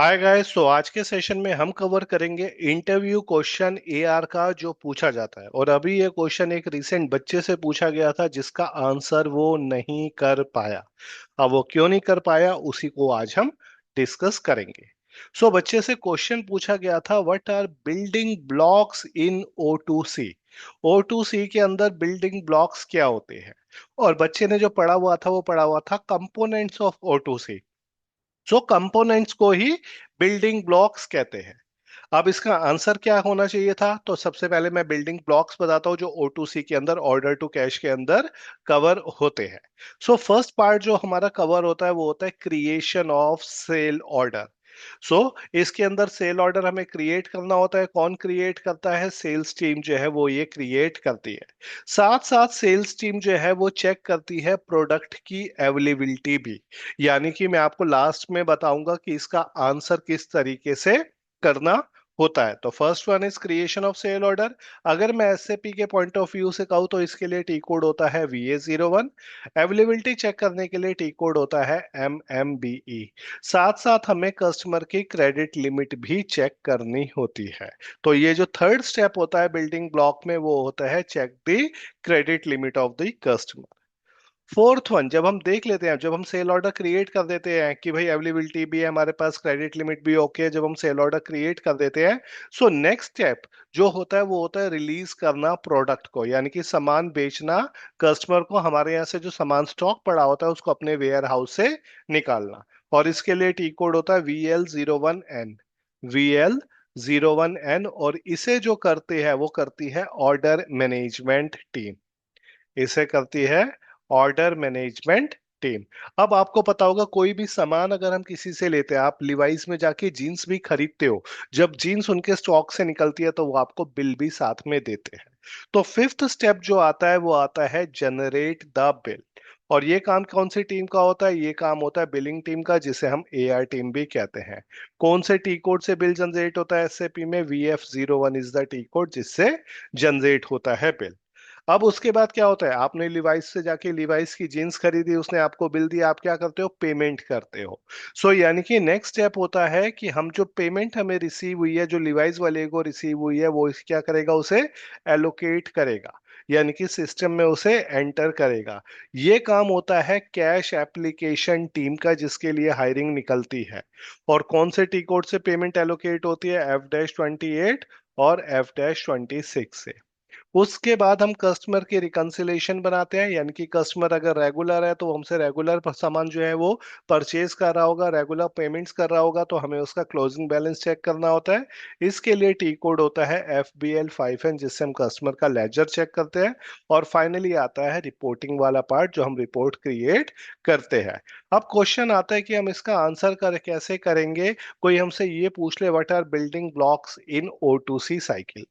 Hi guys. तो आज के सेशन में हम कवर करेंगे इंटरव्यू क्वेश्चन एआर का जो पूछा जाता है। और अभी ये क्वेश्चन एक रिसेंट बच्चे से पूछा गया था जिसका आंसर वो नहीं कर पाया। अब वो क्यों नहीं कर पाया उसी को आज हम डिस्कस करेंगे। बच्चे से क्वेश्चन पूछा गया था, what are building blocks in O2C। O2C के अंदर बिल्डिंग ब्लॉक्स क्या होते हैं। और बच्चे ने जो पढ़ा हुआ था वो पढ़ा हुआ था कंपोनेंट्स ऑफ O2C। कंपोनेंट्स को ही बिल्डिंग ब्लॉक्स कहते हैं। अब इसका आंसर क्या होना चाहिए था, तो सबसे पहले मैं बिल्डिंग ब्लॉक्स बताता हूं जो O2C के अंदर ऑर्डर टू कैश के अंदर कवर होते हैं। फर्स्ट पार्ट जो हमारा कवर होता है वो होता है क्रिएशन ऑफ सेल ऑर्डर। सो इसके अंदर सेल ऑर्डर हमें क्रिएट करना होता है। कौन क्रिएट करता है? सेल्स टीम जो है वो ये क्रिएट करती है। साथ साथ सेल्स टीम जो है वो चेक करती है प्रोडक्ट की अवेलेबिलिटी भी। यानी कि मैं आपको लास्ट में बताऊंगा कि इसका आंसर किस तरीके से करना होता है। तो first one is creation of sale order. अगर मैं एसएपी के पॉइंट ऑफ व्यू से कहूँ तो इसके लिए टी कोड होता है VA01। अवेलेबिलिटी चेक करने के लिए टी कोड होता है MMBE। साथ साथ हमें कस्टमर की क्रेडिट लिमिट भी चेक करनी होती है। तो ये जो थर्ड स्टेप होता है बिल्डिंग ब्लॉक में वो होता है check the credit limit of the customer. Fourth one, जब हम देख लेते हैं, जब हम सेल ऑर्डर क्रिएट कर देते हैं कि भाई अवेलेबिलिटी भी है हमारे पास, क्रेडिट लिमिट भी ओके है, जब हम सेल ऑर्डर क्रिएट कर देते हैं, नेक्स्ट स्टेप जो होता है वो होता है रिलीज करना प्रोडक्ट को, यानी कि सामान बेचना कस्टमर को। हमारे यहाँ से जो सामान स्टॉक पड़ा होता है उसको अपने वेयर हाउस से निकालना। और इसके लिए टी कोड होता है VL01N। VL01N। और इसे जो करते हैं वो करती है ऑर्डर मैनेजमेंट टीम। इसे करती है ऑर्डर मैनेजमेंट टीम। अब आपको पता होगा कोई भी सामान अगर हम किसी से लेते हैं, आप लिवाइस में जाके जीन्स भी खरीदते हो, जब जीन्स उनके स्टॉक से निकलती है तो वो आपको बिल भी साथ में देते हैं। तो फिफ्थ स्टेप जो आता है वो आता है जनरेट द बिल। और ये काम कौन सी टीम का होता है? ये काम होता है बिलिंग टीम का, जिसे हम AR टीम भी कहते हैं। कौन से टी कोड से बिल जनरेट होता है एसएपी में? VF01 is the T code जिससे जनरेट होता है बिल। अब उसके बाद क्या होता है, आपने लिवाइस से जाके लिवाइस की जीन्स खरीदी, उसने आपको बिल दिया, आप क्या करते हो? पेमेंट करते हो। यानी कि नेक्स्ट स्टेप होता है कि हम जो पेमेंट हमें रिसीव हुई है, जो लिवाइस वाले को रिसीव हुई है, वो क्या करेगा? उसे एलोकेट करेगा, यानी कि सिस्टम में उसे एंटर करेगा। ये काम होता है कैश एप्लीकेशन टीम का, जिसके लिए हायरिंग निकलती है। और कौन से टी कोड से पेमेंट एलोकेट होती है? F-28 और F-26 से। उसके बाद हम कस्टमर की रिकंसिलेशन बनाते हैं, यानी कि कस्टमर अगर रेगुलर है तो वो हमसे रेगुलर सामान जो है वो परचेज कर रहा होगा, रेगुलर पेमेंट्स कर रहा होगा, तो हमें उसका क्लोजिंग बैलेंस चेक करना होता है। इसके लिए टी कोड होता है FBL5N, जिससे हम कस्टमर का लेजर चेक करते हैं। और फाइनली आता है रिपोर्टिंग वाला पार्ट, जो हम रिपोर्ट क्रिएट करते हैं। अब क्वेश्चन आता है कि हम इसका आंसर कैसे करेंगे। कोई हमसे ये पूछ ले, what are building blocks in O2C cycle,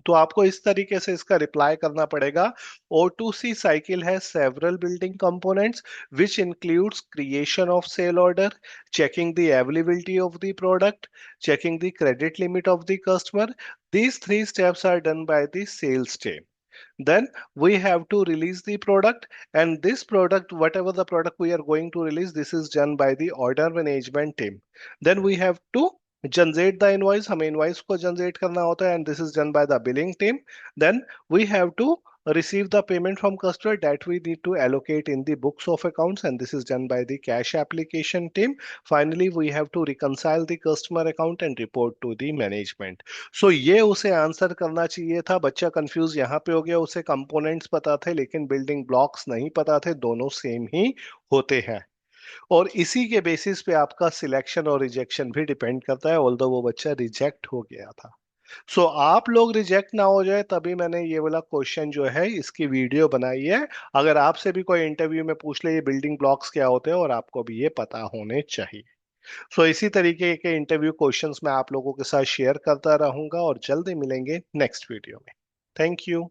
तो आपको इस तरीके से इसका रिप्लाई करना पड़ेगा। O2C साइकिल है several building components which includes creation of sale order, checking the availability of the product, checking the credit limit of the customer. These three steps are done by the sales team. Then we have to release the product, and this product, whatever the product we are going to release, this is done by the order management team. Then we have to generate the invoice, हमें invoice को generate करना होता है, and this is done by the billing team. Then we have to receive the payment from customer, that we need to allocate in the books of accounts, and this is done by the cash application team. Finally we have to reconcile the customer account and report to the management. ये उसे answer करना चाहिए था। बच्चा confuse यहाँ पे हो गया, उसे कंपोनेंट्स पता थे लेकिन बिल्डिंग ब्लॉक्स नहीं पता थे, दोनों सेम ही होते हैं। और इसी के बेसिस पे आपका सिलेक्शन और रिजेक्शन भी डिपेंड करता है, ऑल्दो वो बच्चा रिजेक्ट हो गया था। आप लोग रिजेक्ट ना हो जाए तभी मैंने ये वाला क्वेश्चन जो है इसकी वीडियो बनाई है। अगर आपसे भी कोई इंटरव्यू में पूछ ले ये बिल्डिंग ब्लॉक्स क्या होते हैं, और आपको भी ये पता होने चाहिए। इसी तरीके के इंटरव्यू क्वेश्चंस मैं आप लोगों के साथ शेयर करता रहूंगा, और जल्दी मिलेंगे नेक्स्ट वीडियो में। Thank you.